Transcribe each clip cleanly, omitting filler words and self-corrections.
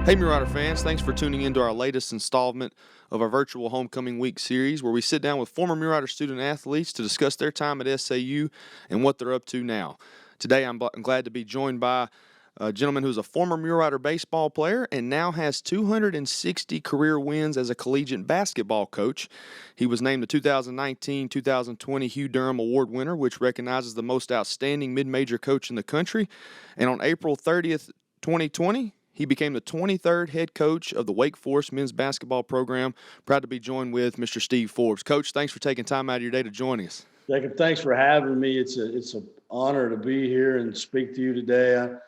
Hey, Mulerider fans, thanks for tuning into our latest installment of our virtual Homecoming Week series, where we sit down with former Mulerider student athletes to discuss their time at SAU and what they're up to now. Today, I'm glad to be joined by a gentleman who's a former Mulerider baseball player and now has 260 career wins as a collegiate basketball coach. He was named the 2019-2020 Hugh Durham Award winner, which recognizes the most outstanding mid-major coach in the country. And on April 30th, 2020, he became the 23rd head coach of the Wake Forest men's basketball program. Proud to be joined with Mr. Steve Forbes. Coach, thanks for taking time out of your day to join us. Jacob, thanks for having me. It's an honor to be here and speak to you today. A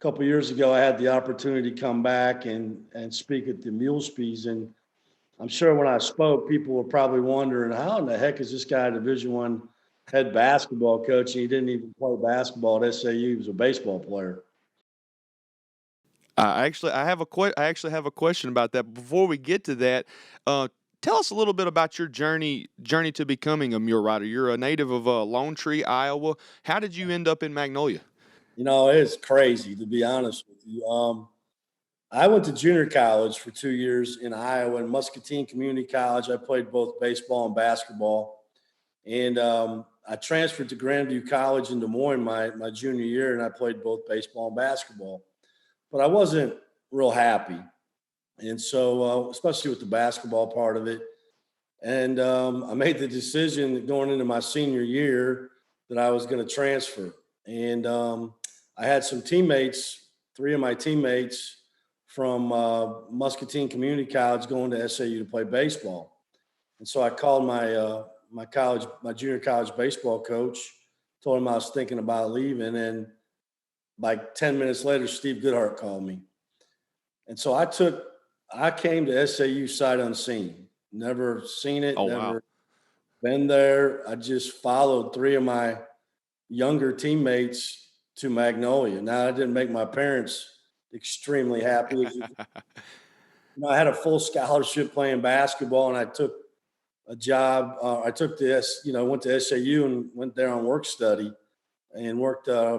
couple of years ago, I had the opportunity to come back and speak at the Mulespies, and I'm sure when I spoke, people were probably wondering, how in the heck is this guy a Division I head basketball coach, and he didn't even play basketball at SAU? He was a baseball player. I actually have a question about that. Before we get to that, tell us a little bit about your journey to becoming a Mulerider. You're a native of Lone Tree, Iowa. How did you end up in Magnolia? You know, it's crazy, to be honest with you. I went to junior college for 2 years in Iowa, in Muscatine Community College. I played both baseball and basketball. And I transferred to Grandview College in Des Moines my junior year, and I played both baseball and basketball. But I wasn't real happy. And so, especially with the basketball part of it. And I made the decision going into my senior year that I was going to transfer. And I had some teammates, 3 of my teammates from Muscatine Community College going to SAU to play baseball. And so I called my junior college baseball coach, told him I was thinking about leaving. And like 10 minutes later, Steve Goodhart called me. And so I came to SAU sight unseen, never seen it, Oh, never wow. been there. I just followed 3 of my younger teammates to Magnolia. Now, I didn't make my parents extremely happy. I had a full scholarship playing basketball, and I took a job. Went to SAU and went there on work study and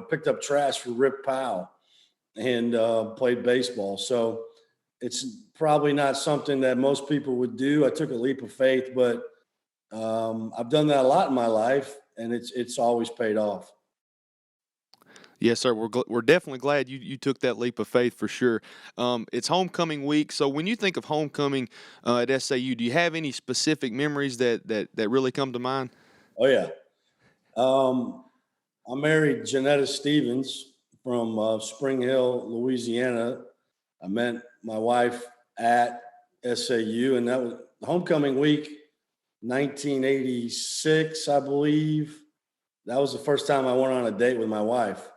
picked up trash for Rip Powell and played baseball. So it's probably not something that most people would do. I took a leap of faith, but I've done that a lot in my life, and it's always paid off. Yes, sir. We're definitely glad you took that leap of faith for sure. It's homecoming week, so when you think of homecoming at SAU, do you have any specific memories that really come to mind? Oh yeah. I married Janetta Stevens from Spring Hill, Louisiana. I met my wife at SAU, and that was homecoming week, 1986, I believe. That was the first time I went on a date with my wife.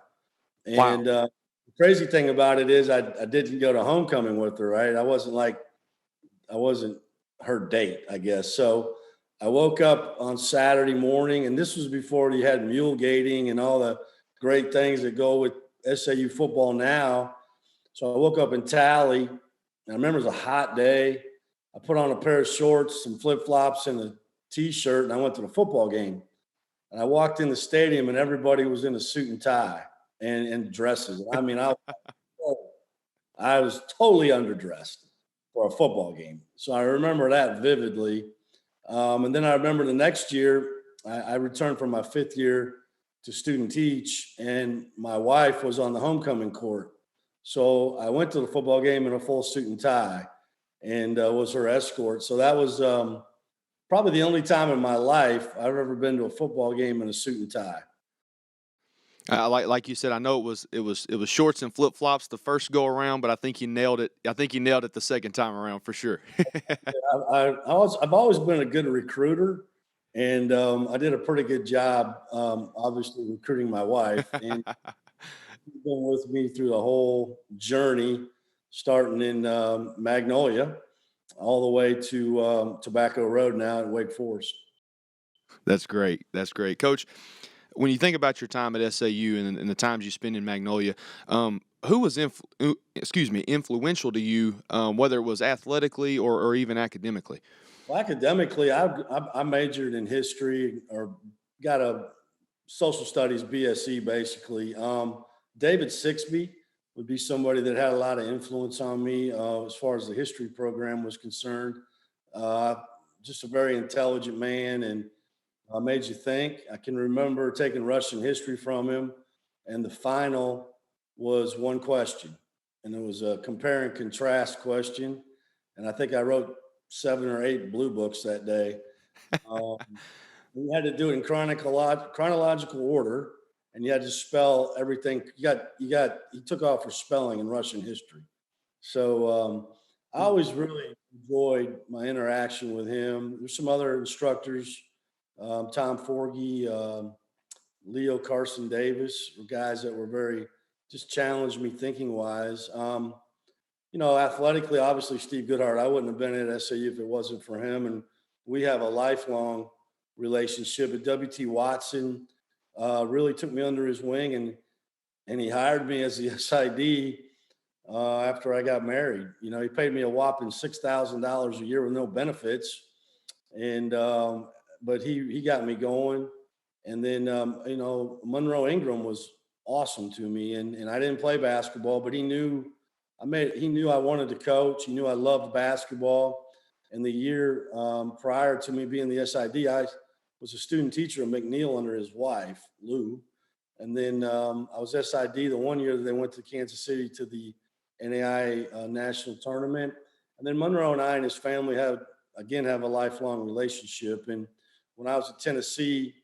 Wow. And the crazy thing about it is I didn't go to homecoming with her, right? I wasn't her date, I guess. So I woke up on Saturday morning, and this was before you had mule gating and all the great things that go with SAU football now. So I woke up in Tally, and I remember it was a hot day. I put on a pair of shorts, some flip-flops, and a T-shirt, and I went to the football game. And I walked in the stadium, and everybody was in a suit and tie and dresses. I mean, I was totally underdressed for a football game. So I remember that vividly. And then I remember the next year, I returned from my 5th year to student teach, and my wife was on the homecoming court. So I went to the football game in a full suit and tie and was her escort. So that was probably the only time in my life I've ever been to a football game in a suit and tie. Like you said, I know it was shorts and flip flops the first go around, but I think you nailed it. I think you nailed it the second time around for sure. I've always been a good recruiter, and I did a pretty good job, obviously recruiting my wife, and she's been with me through the whole journey, starting in Magnolia, all the way to Tobacco Road now at Wake Forest. That's great. That's great, Coach. When you think about your time at SAU and the times you spend in Magnolia, who was influential to you, whether it was athletically or even academically? Well, academically, I majored in history, or got a social studies BSc basically. David Sixby would be somebody that had a lot of influence on me as far as the history program was concerned. Uh, just a very intelligent man and made you think. I can remember taking Russian history from him, and the final was one question, and it was a compare and contrast question. And I think I wrote 7 or 8 blue books that day. Um, we had to do it in chronological order, and you had to spell everything. He took off for spelling in Russian history. So I always really enjoyed my interaction with him. There's some other instructors, Tom Forgy, Leo Carson Davis, were guys that were very just challenged me thinking wise. Athletically, obviously Steve Goodhart. I wouldn't have been at SAU if it wasn't for him, and we have a lifelong relationship. But WT Watson really took me under his wing, and he hired me as the SID after I got married. He paid me a whopping $6,000 a year with no benefits, and but he got me going. And then Monroe Ingram was awesome to me, and I didn't play basketball, but he knew I wanted to coach. He knew I loved basketball. And the year prior to me being the SID, I was a student teacher at McNeil under his wife, Lou. And then I was SID the one year that they went to Kansas City to the NAI national tournament. And then Monroe and I and his family have a lifelong relationship. And when I was at Tennessee,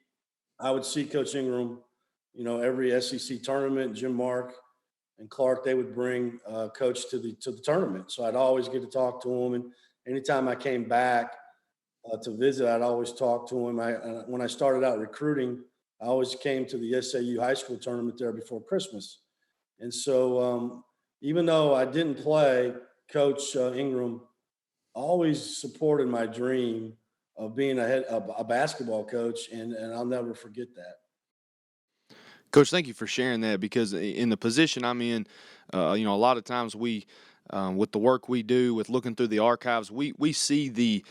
I would see Coach Ingram, every SEC tournament. Jim Mark and Clark, they would bring Coach to the tournament. So I'd always get to talk to him. And anytime I came back to visit, I'd always talk to him. When I started out recruiting, I always came to the SAU high school tournament there before Christmas. And so even though I didn't play, Coach Ingram always supported my dream of being a basketball coach, and I'll never forget that. Coach, thank you for sharing that, because in the position I'm in, a lot of times with the work we do, with looking through the archives, we see the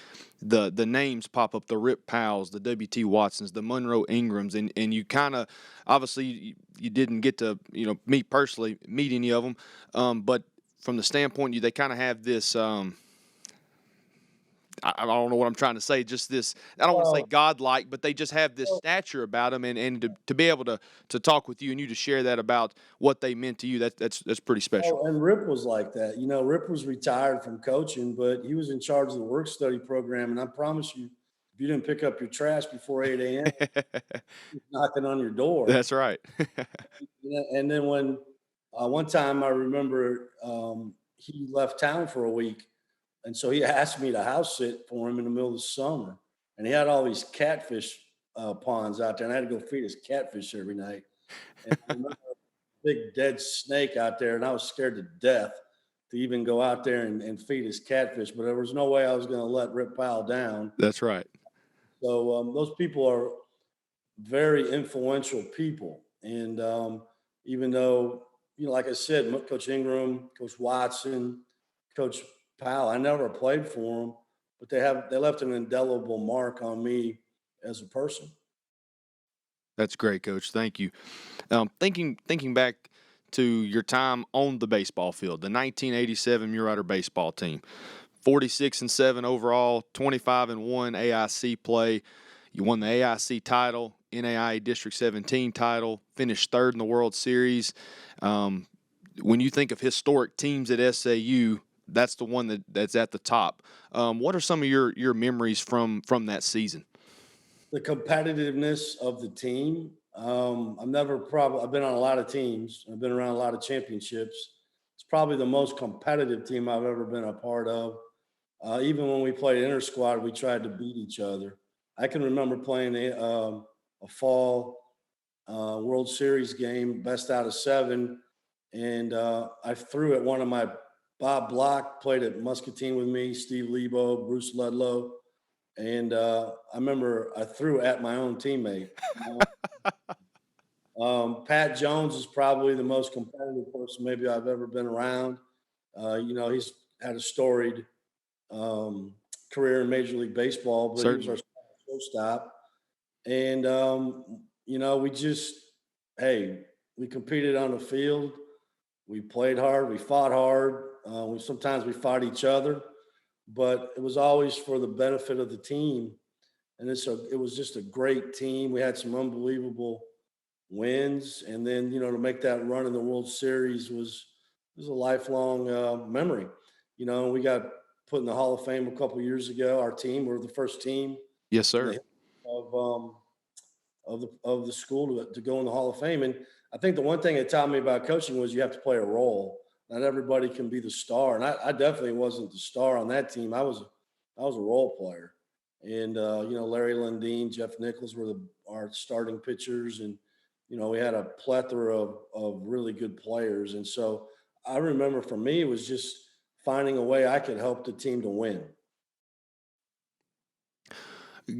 names pop up, the Rip Powells, the W.T. Watsons, the Monroe Ingrams, and you kind of, obviously you didn't get to, meet any of them, but from the standpoint, they kind of have this, I don't know what I'm trying to say. Just this, I don't want to say Well, godlike, but they just have this well, stature about them, and to be able to talk with you and you to share that about what they meant to you, that's pretty special. and Rip was like that. Rip was retired from coaching, but he was in charge of the work study program. And I promise you, if you didn't pick up your trash before 8 a.m., he's knocking on your door. That's right. And then when one time I remember he left town for a week. And so he asked me to house sit for him in the middle of the summer. And he had all these catfish ponds out there, and I had to go feed his catfish every night. And I remember a big dead snake out there, and I was scared to death to even go out there and feed his catfish. But there was no way I was going to let Rip Powell down. That's right. So those people are very influential people. And even though, like I said, Coach Ingram, Coach Watson, Coach Powell, I never played for them, but they left an indelible mark on me as a person. That's great, Coach. Thank you. Thinking back to your time on the baseball field, the 1987 Mulerider baseball team, 46-7 overall, 25-1 AIC play. You won the AIC title, NAIA District 17 title, finished third in the World Series. When you think of historic teams at SAU, that's the one that's at the top. What are some of your memories from that season? The competitiveness of the team. I've been on a lot of teams. I've been around a lot of championships. It's probably the most competitive team I've ever been a part of. Even when we played inter squad, we tried to beat each other. I can remember playing a fall World Series game, best out of 7, and I threw at one of my Bob Block played at Muscatine with me, Steve Lebo, Bruce Ludlow, and I remember I threw at my own teammate. Pat Jones is probably the most competitive person maybe I've ever been around. He's had a storied career in Major League Baseball, but he was our Certainly. shortstop. And we competed on the field. We played hard. We fought hard. Sometimes we fought each other, but it was always for the benefit of the team. And it was just a great team. We had some unbelievable wins, and then to make that run in the World Series was a lifelong memory. We got put in the Hall of Fame a couple years ago. Our team, we were the first team Yes, in the sir. history of the school to go in the Hall of Fame. And I think the one thing it taught me about coaching was you have to play a role. Not everybody can be the star, and I definitely wasn't the star on that team. I was a role player, and Larry Lundeen, Jeff Nichols were our starting pitchers, and we had a plethora of really good players. And so I remember for me, it was just finding a way I could help the team to win.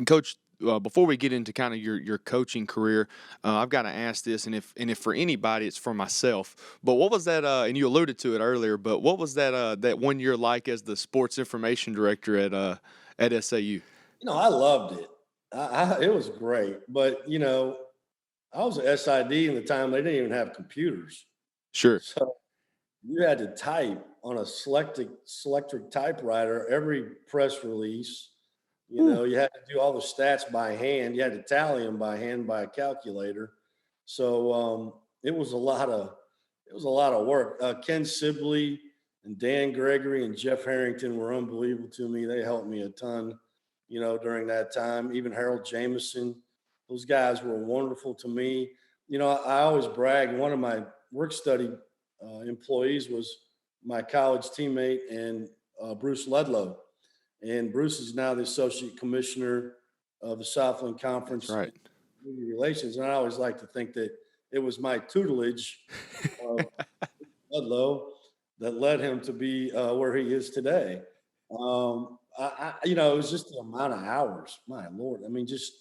Coach, before we get into kind of your coaching career, I've got to ask this, and if for anybody, it's for myself. But what was that? And you alluded to it earlier. But what was that 1 year like as the sports information director at SAU? I loved it. It was great. But, I was a SID in the time they didn't even have computers. Sure. So you had to type on a selectric typewriter every press release. Whew. You had to do all the stats by hand. You had to tally them by hand by a calculator. So it was a lot of work. Ken Sibley and Dan Gregory and Jeff Harrington were unbelievable to me. They helped me a ton, during that time. Even Harold Jameson, those guys were wonderful to me. I always brag. One of my work study employees was my college teammate and Bruce Ledlow. And Bruce is now the associate commissioner of the Southland That's Conference right. Community Relations. And I always like to think that it was my tutelage of Ludlow that led him to be where he is today. It was just the amount of hours. My Lord, I mean, just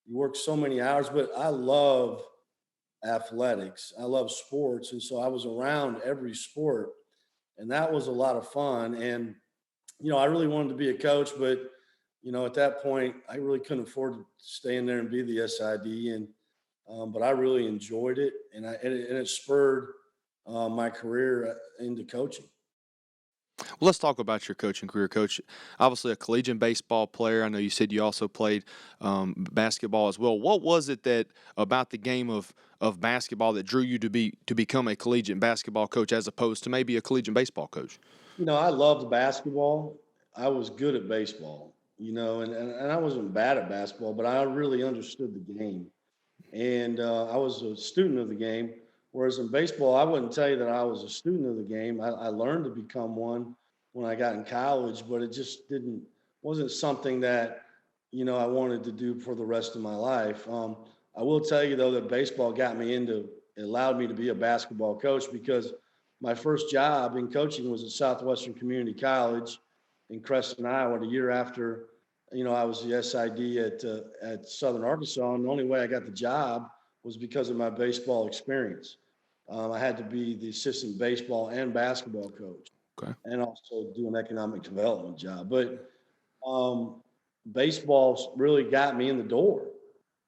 you work so many hours. But I love athletics. I love sports, and so I was around every sport, and that was a lot of fun. And I really wanted to be a coach, but at that point, I really couldn't afford to stay in there and be the SID. And but I really enjoyed it, and it spurred my career into coaching. Well, let's talk about your coaching career, Coach. Obviously, a collegiate baseball player. I know you said you also played basketball as well. What was it that about the game of basketball that drew you to become a collegiate basketball coach as opposed to maybe a collegiate baseball coach? I loved basketball. I was good at baseball, and I wasn't bad at basketball, but I really understood the game. And I was a student of the game. Whereas in baseball, I wouldn't tell you that I was a student of the game. I learned to become one when I got in college, but it just wasn't something that I wanted to do for the rest of my life. I will tell you though that baseball it allowed me to be a basketball coach because my first job in coaching was at Southwestern Community College in Creston, Iowa, the year after I was the SID at Southern Arkansas, and the only way I got the job was because of my baseball experience. I had to be the assistant baseball and basketball coach, Okay. and also do an economic development job. But baseball really got me in the door,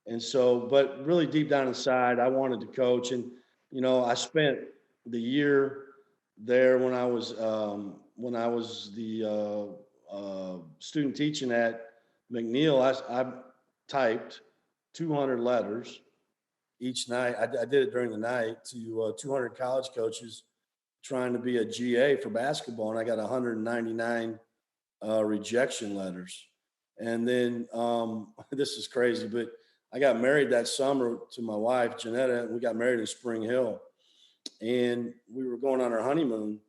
and so, but really deep down inside, I wanted to coach, and I spent the year there when I was the student teaching at McNeil. I typed 200 letters each night. I did it during the night to 200 college coaches trying to be a GA for basketball, and I got 199 rejection letters. And then this is crazy, but I got married that summer to my wife, Janetta, and we got married in Spring Hill. And we were going on our honeymoon.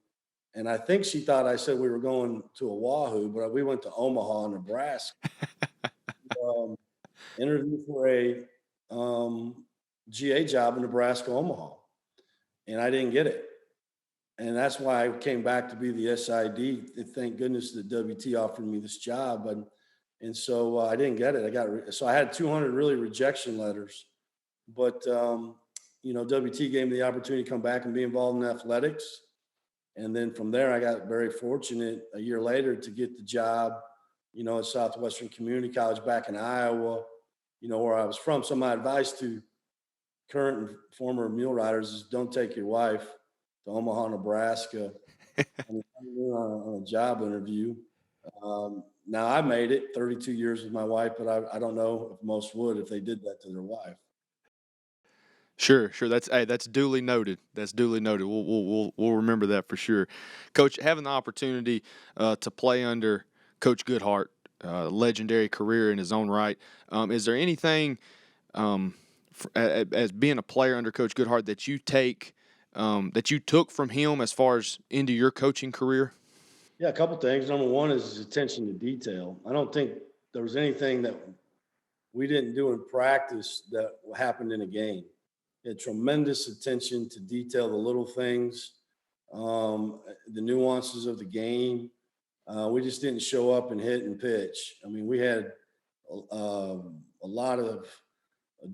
And I think she thought I said we were going to Oahu, but we went to Omaha, Nebraska. Um, Interview for a GA job in Nebraska, Omaha, and I didn't get it. And that's why I came back to be the SID. Thank goodness that WT offered me this job, and so I didn't get it. So I had 200 really rejection letters, but WT gave me the opportunity to come back and be involved in athletics. And then from there, I got very fortunate a year later to get the job, at Southwestern Community College back in Iowa, where I was from. So my advice to current and former mule riders is don't take your wife to Omaha, Nebraska on a job interview. Now I made it 32 years with my wife, but I don't know if most would if they did that to their wife. Sure, sure. That's duly noted. That's duly noted. We'll remember that for sure. Coach, having the opportunity to play under Coach Goodhart, legendary career in his own right. Is there anything as being a player under Coach Goodhart that you took from him as far as into your coaching career? Yeah, a couple things. Number one is his attention to detail. I don't think there was anything that we didn't do in practice that happened in a game. He had tremendous attention to detail, the little things, the nuances of the game. We just didn't show up and hit and pitch. I mean, we had a lot of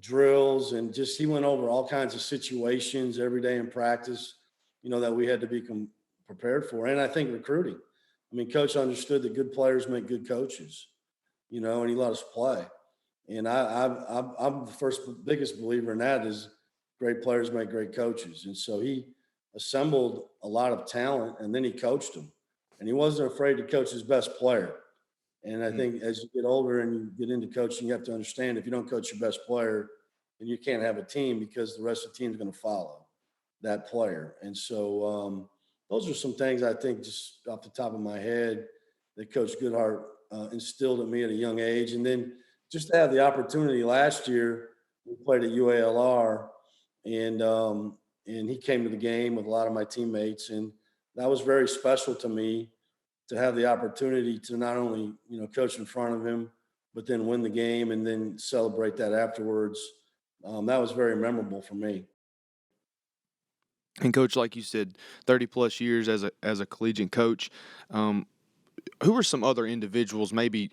drills, and just he went over all kinds of situations every day in practice, that we had to be prepared for. And I think recruiting. I mean, coach understood that good players make good coaches, and he let us play. And I'm the first biggest believer in that is great players make great coaches. And so he assembled a lot of talent, and then he coached them. And he wasn't afraid to coach his best player. And I Mm. think as you get older and you get into coaching, you have to understand if you don't coach your best player, then you can't have a team because the rest of the team is going to follow that player. And so those are some things I think just off the top of my head that Coach Goodhart instilled in me at a young age. And then just to have the opportunity last year, we played at UALR, and he came to the game with a lot of my teammates, and that was very special to me to have the opportunity to not only coach in front of him, but then win the game and then celebrate that afterwards. That was very memorable for me. And coach, like you said, 30 plus years as a collegiate coach. Um, who are some other individuals maybe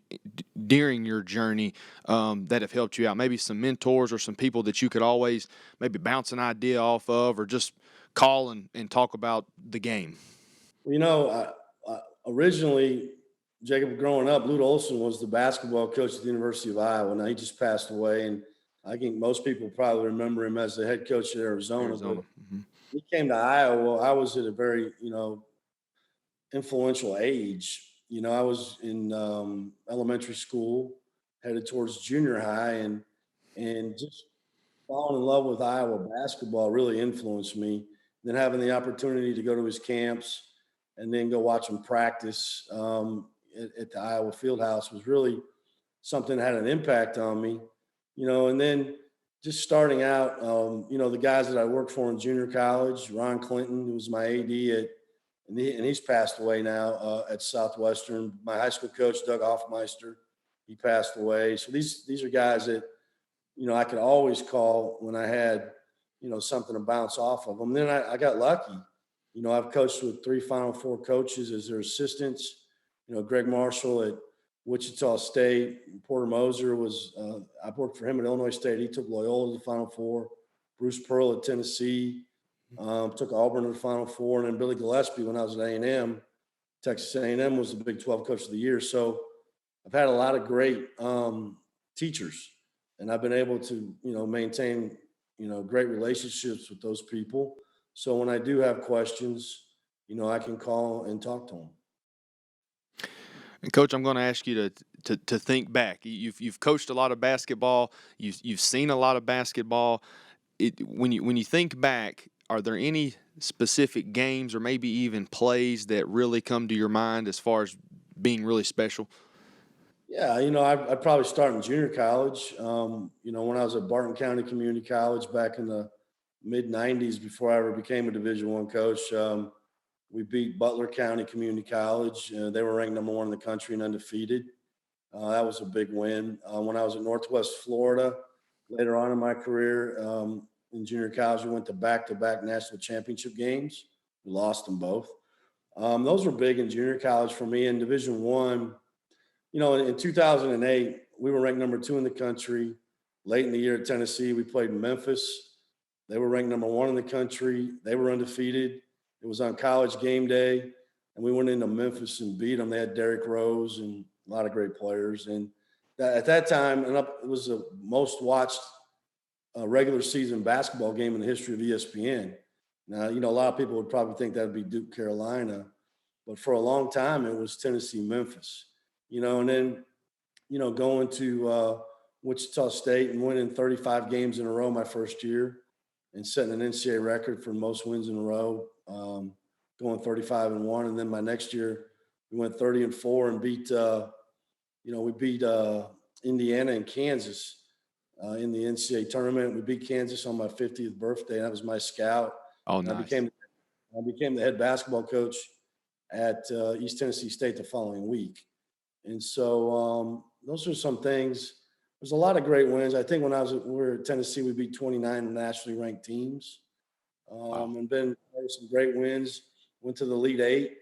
during your journey that have helped you out? Maybe some mentors or some people that you could always maybe bounce an idea off of or just call and talk about the game. Well, originally, Jacob, growing up, Lute Olson was the basketball coach at the University of Iowa. Now he just passed away, and I think most people probably remember him as the head coach at Arizona. But Arizona. Hmm. he came to Iowa. I was at a very, influential age. I was in elementary school, headed towards junior high, and just falling in love with Iowa basketball really influenced me. Then having the opportunity to go to his camps and then go watch him practice at the Iowa Fieldhouse was really something that had an impact on me. And then just starting out, the guys that I worked for in junior college, Ron Clinton, who was my AD and he's passed away now at Southwestern. My high school coach, Doug Hoffmeister, he passed away. So these are guys that I could always call when I had, something to bounce off of them. Then I got lucky. I've coached with 3 Final Four coaches as their assistants. Greg Marshall at Wichita State. Porter Moser I worked for him at Illinois State. He took Loyola to the Final Four. Bruce Pearl at Tennessee. Took Auburn to the Final Four. And then Billy Gillespie when I was at A&M. Texas A&M was the Big 12 Coach of the Year. So I've had a lot of great teachers, and I've been able to, maintain, great relationships with those people. So when I do have questions, I can call and talk to them. And coach, I'm going to ask you to think back. You've coached a lot of basketball. You've seen a lot of basketball. When you think back, are there any specific games or maybe even plays that really come to your mind as far as being really special? Yeah, I'd probably start in junior college. When I was at Barton County Community College back in the mid '90s, before I ever became a Division I coach, we beat Butler County Community College. They were ranked number 1 in the country and undefeated. That was a big win. When I was at Northwest Florida, later on in my career in junior college, we went to back-to-back national championship games. We lost them both. Those were big in junior college for me. In Division I, in 2008, we were ranked number 2 in the country. Late in the year at Tennessee, we played in Memphis. They were ranked number 1 in the country. They were undefeated. It was on College game day, and we went into Memphis and beat them. They had Derrick Rose and a lot of great players. And at that time, it was the most watched regular season basketball game in the history of ESPN. Now, a lot of people would probably think that would be Duke, Carolina, but for a long time it was Tennessee, Memphis. And then going to Wichita State and winning 35 games in a row my first year, and setting an NCAA record for most wins in a row, going 35-1, and then my next year we went 30-4 and we beat Indiana and Kansas in the NCAA tournament. We beat Kansas on my 50th birthday. That was my scout. Oh, And nice. I became the head basketball coach at East Tennessee State the following week. And so those are some things. There's a lot of great wins. I think when we were at Tennessee, we beat 29 nationally ranked teams, Wow. and been some great wins. Went to the Elite Eight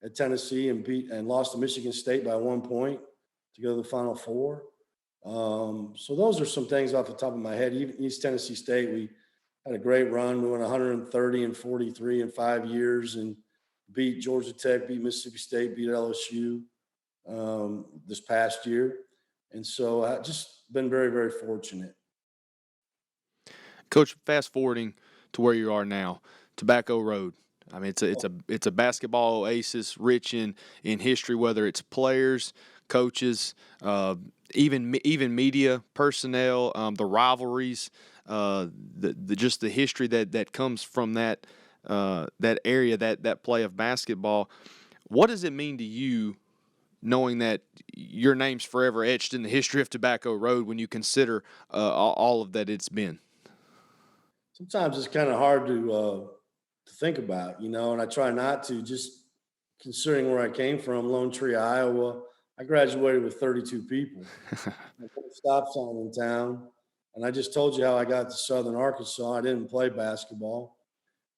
at Tennessee and lost to Michigan State by 1 point to go to the Final Four. So those are some things off the top of my head. Even East Tennessee State, we had a great run. We went 130-43 in 5 years, and beat Georgia Tech, beat Mississippi State, beat LSU this past year. And so I've just been very, very fortunate. Coach, fast forwarding to where you are now, Tobacco Road. I mean, it's a basketball oasis, rich in history, whether it's players, coaches, even media personnel, the rivalries, just the history that comes from that area, that play of basketball. What does it mean to you, knowing that your name's forever etched in the history of Tobacco Road when you consider all of that it's been? Sometimes it's kind of hard to think about, and I try not to, just considering where I came from, Lone Tree, Iowa. I graduated with 32 people. I put a stop sign in town, and I just told you how I got to Southern Arkansas. I didn't play basketball.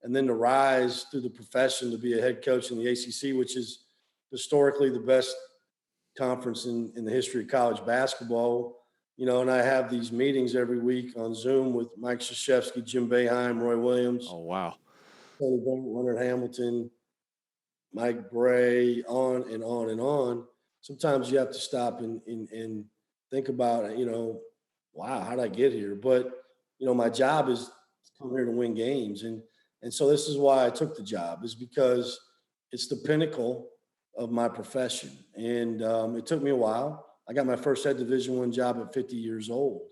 And then to rise through the profession to be a head coach in the ACC, which is historically the best conference in the history of college basketball. And I have these meetings every week on Zoom with Mike Krzyzewski, Jim Boeheim, Roy Williams, Oh, wow. Tony Bennett, Leonard Hamilton, Mike Bray, on and on and on. Sometimes you have to stop and think about, wow, how did I get here? But, my job is to come here to win games. And so this is why I took the job, is because it's the pinnacle of my profession. And it took me a while. I got my first head Division I job at 50 years old,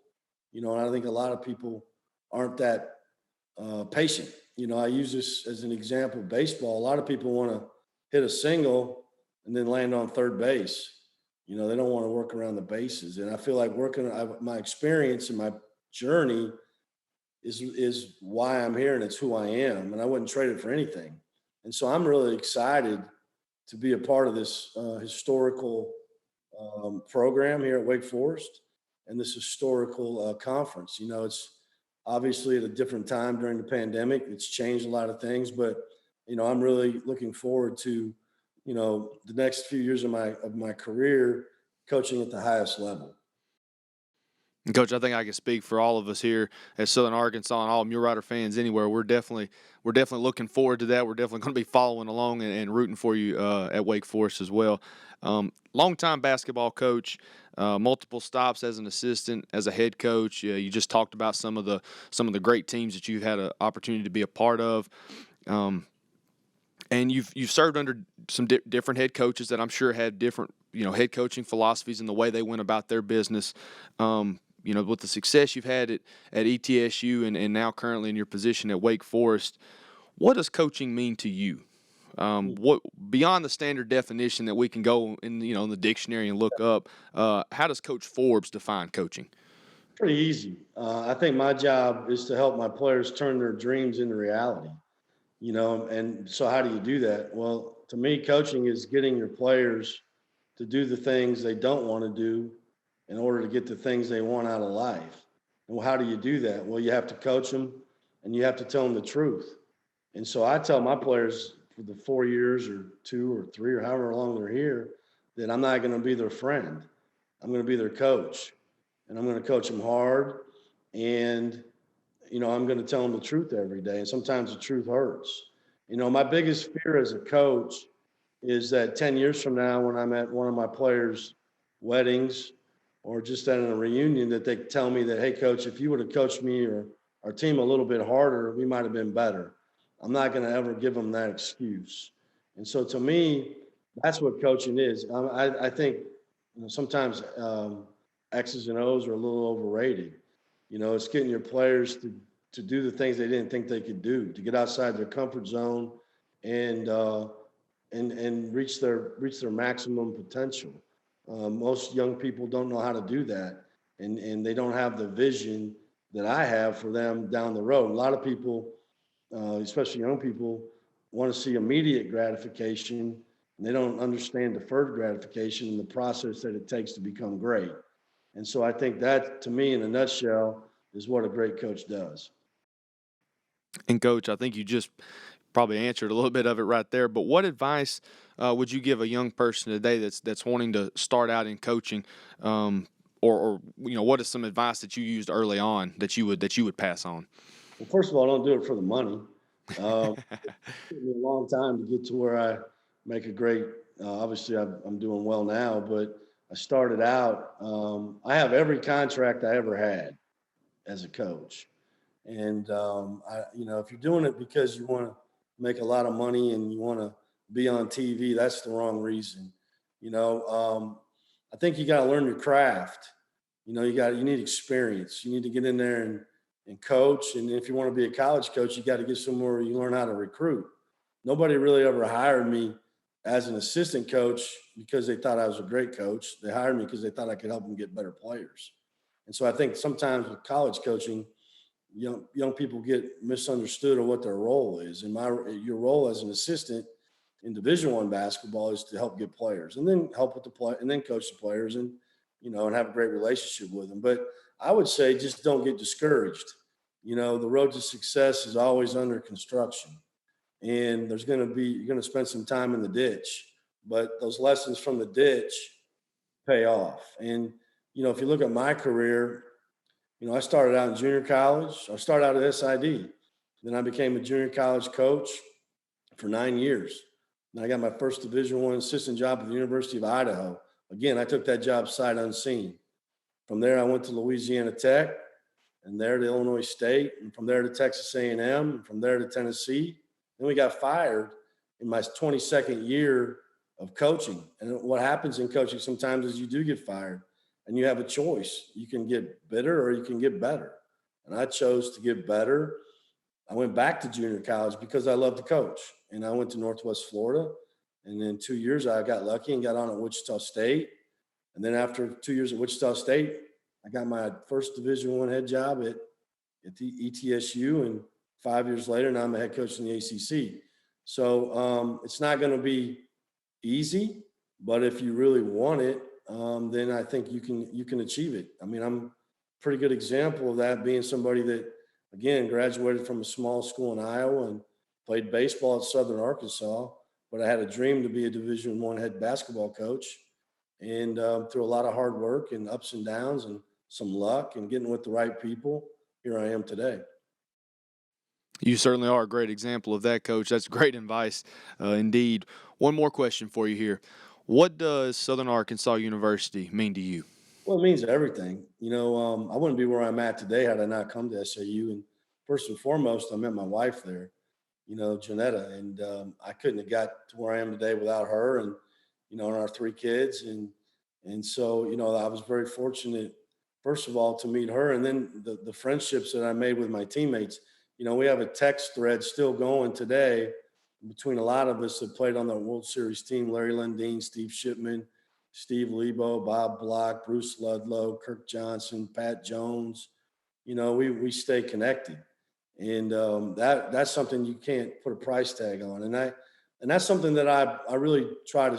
and I think a lot of people aren't that patient. I use this as an example. Baseball, a lot of people want to hit a single and then land on third base. They don't want to work around the bases. And I feel like my experience and my journey is why I'm here, and it's who I am. And I wouldn't trade it for anything. And so I'm really excited to be a part of this historical program here at Wake Forest and this historical conference. It's obviously at a different time during the pandemic. It's changed a lot of things, but I'm really looking forward to the next few years of my career coaching at the highest level. And Coach, I think I can speak for all of us here at Southern Arkansas and all Mulerider fans anywhere. We're definitely looking forward to that. We're definitely going to be following along and rooting for you at Wake Forest as well. Longtime basketball coach, multiple stops as an assistant, as a head coach. You just talked about some of the great teams that you've had an opportunity to be a part of. And you've served under some different head coaches that I'm sure had different head coaching philosophies and the way they went about their business. With the success you've had at ETSU and now currently in your position at Wake Forest, what does coaching mean to you? What beyond the standard definition that we can go in the dictionary and look up? How does Coach Forbes define coaching? Pretty easy. I think my job is to help my players turn their dreams into reality. And so how do you do that? Well, to me, coaching is getting your players to do the things they don't want to do in order to get the things they want out of life. And how do you do that? Well, you have to coach them and you have to tell them the truth. And so I tell my players for the 4 years or 2 or 3 or however long they're here that I'm not going to be their friend. I'm going to be their coach, and I'm going to coach them hard. And I'm going to tell them the truth every day. And sometimes the truth hurts. My biggest fear as a coach is that 10 years from now, when I'm at one of my players' weddings or just at a reunion, that they tell me that, hey, coach, if you would have coached me or our team a little bit harder, we might have been better. I'm not going to ever give them that excuse. And so to me, that's what coaching is. I think sometimes X's and O's are a little overrated. It's getting your players to do the things they didn't think they could do, to get outside their comfort zone and reach their maximum potential. Most young people don't know how to do that, and they don't have the vision that I have for them down the road. A lot of people, especially young people, want to see immediate gratification, and they don't understand deferred gratification and the process that it takes to become great. And so I think that, to me, in a nutshell, is what a great coach does. And coach, I think you just probably answered a little bit of it right there. But what advice would you give a young person today that's wanting to start out in coaching, or what is some advice that you used early on that you would pass on? Well, first of all, don't do it for the money. It took me a long time to get to where I make a great. Obviously, I'm doing well now, but I started out. I have every contract I ever had as a coach, and if you're doing it because you want to make a lot of money and you want to be on TV, that's the wrong reason. You know, I think you got to learn your craft. You need experience. You need to get in there and coach. And if you want to be a college coach, you got to get somewhere where you learn how to recruit. Nobody really ever hired me as an assistant coach because they thought I was a great coach. They hired me because they thought I could help them get better players. And so I think sometimes with college coaching, young people get misunderstood on what their role is. And your role as an assistant in Division I basketball is to help get players, and then help with the play, and then coach the players, and have a great relationship with them. But I would say just don't get discouraged. The road to success is always under construction, and you're going to spend some time in the ditch, but those lessons from the ditch pay off. And if you look at my career, I started out in junior college. I started out at SID. Then I became a junior college coach for 9 years. And I got my first Division I assistant job at the University of Idaho. Again, I took that job sight unseen. From there, I went to Louisiana Tech, and there to Illinois State, and from there to Texas A&M, and from there to Tennessee. Then we got fired in my 22nd year of coaching. And what happens in coaching sometimes is you do get fired, and you have a choice. You can get bitter or you can get better. And I chose to get better. I went back to junior college because I love to coach. And I went to Northwest Florida. And in 2 years, I got lucky and got on at Wichita State. And then after 2 years at Wichita State, I got my first Division I head job at the ETSU. And 5 years later, now I'm a head coach in the ACC. So it's not going to be easy, but if you really want it, then I think you can achieve it. I mean, I'm a pretty good example of that, being somebody that, again, graduated from a small school in Iowa and played baseball at Southern Arkansas, but I had a dream to be a Division I head basketball coach. And through a lot of hard work and ups and downs and some luck and getting with the right people, here I am today. You certainly are a great example of that, coach. That's great advice, indeed. One more question for you here. What does Southern Arkansas University mean to you? Well, it means everything. I wouldn't be where I'm at today had I not come to SAU. And first and foremost, I met my wife there, Janetta, and I couldn't have got to where I am today without her and our three kids. And so, I was very fortunate, first of all, to meet her, and then the friendships that I made with my teammates. We have a text thread still going today between a lot of us that played on the World Series team: Larry Lundeen, Steve Shipman, Steve Lebo, Bob Block, Bruce Ludlow, Kirk Johnson, Pat Jones. We stay connected, and that's something you can't put a price tag on. And that's something that I really try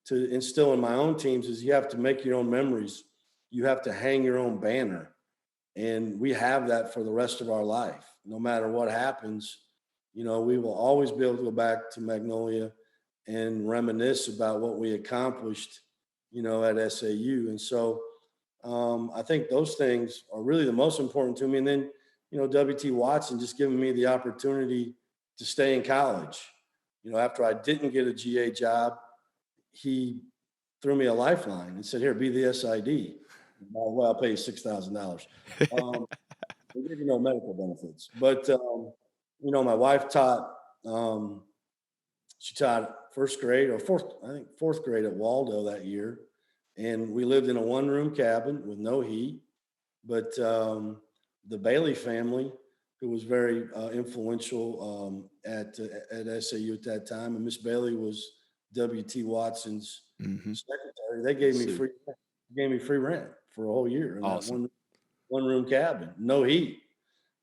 to instill in my own teams is you have to make your own memories. You have to hang your own banner. And we have that for the rest of our life. No matter what happens, we will always be able to go back to Magnolia and reminisce about what we accomplished, at SAU. And so I think those things are really the most important to me. And then, W.T. Watson just giving me the opportunity to stay in college. After I didn't get a GA job, he threw me a lifeline and said, "Here, be the SID. Well, I'll pay you $6,000. They give you no medical benefits, but My wife taught, she taught first grade or fourth grade at Waldo that year. And we lived in a one-room cabin with no heat. But the Bailey family, who was very influential at SAU at that time, and Miss Bailey was W.T. Watson's Mm-hmm. secretary. They gave me Sue. free rent for a whole year in that Awesome. one room cabin, no heat.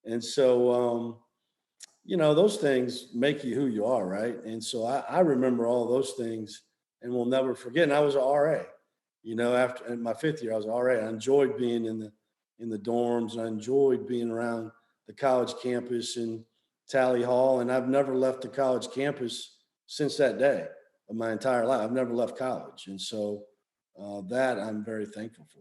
And so those things make you who you are, right? And so I remember all those things and will never forget. And I was an RA. After in my fifth year, I was an RA. I enjoyed being in the dorms, and I enjoyed being around the college campus and Tally Hall. And I've never left the college campus since that day of my entire life. I've never left college, and so that I'm very thankful for.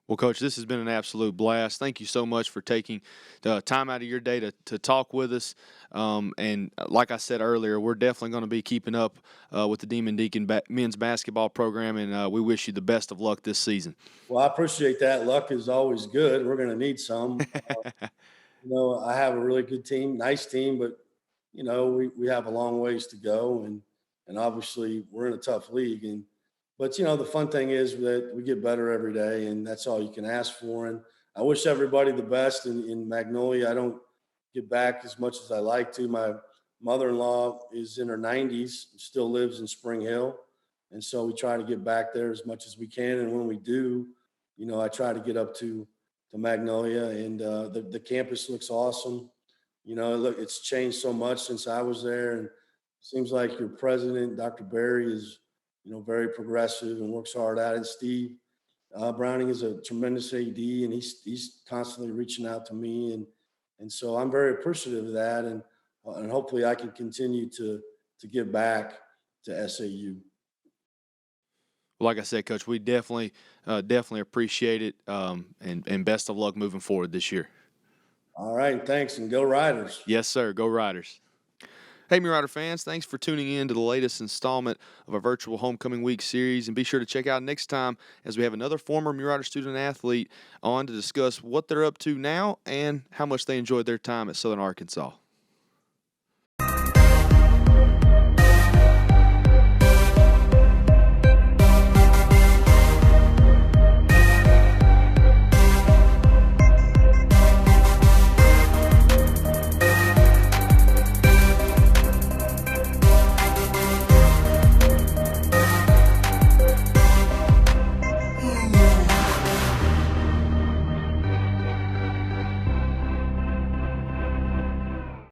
Well, Coach, this has been an absolute blast. Thank you so much for taking the time out of your day to talk with us. And like I said earlier, we're definitely going to be keeping up with the Demon Deacon men's basketball program, and we wish you the best of luck this season. Well, I appreciate that. Luck is always good. We're going to need some. I have a really good team, nice team, but we have a long ways to go, and obviously we're in a tough league. But the fun thing is that we get better every day, and that's all you can ask for. And I wish everybody the best in Magnolia. I don't get back as much as I like to. My mother-in-law is in her 90s, still lives in Spring Hill, and so we try to get back there as much as we can. And when we do, I try to get up to Magnolia, and the campus looks awesome. Look, it's changed so much since I was there, and it seems like your president, Dr. Berry, is very progressive and works hard at it. Steve Browning is a tremendous AD, and he's constantly reaching out to me, and so I'm very appreciative of that, and hopefully I can continue to give back to SAU. Like I said, Coach, we definitely appreciate it, and best of luck moving forward this year. All right, thanks, and go Riders. Yes, sir. Go Riders. Hey, Mulerider fans, thanks for tuning in to the latest installment of our virtual Homecoming Week series. And be sure to check out next time as we have another former Mulerider student athlete on to discuss what they're up to now and how much they enjoyed their time at Southern Arkansas.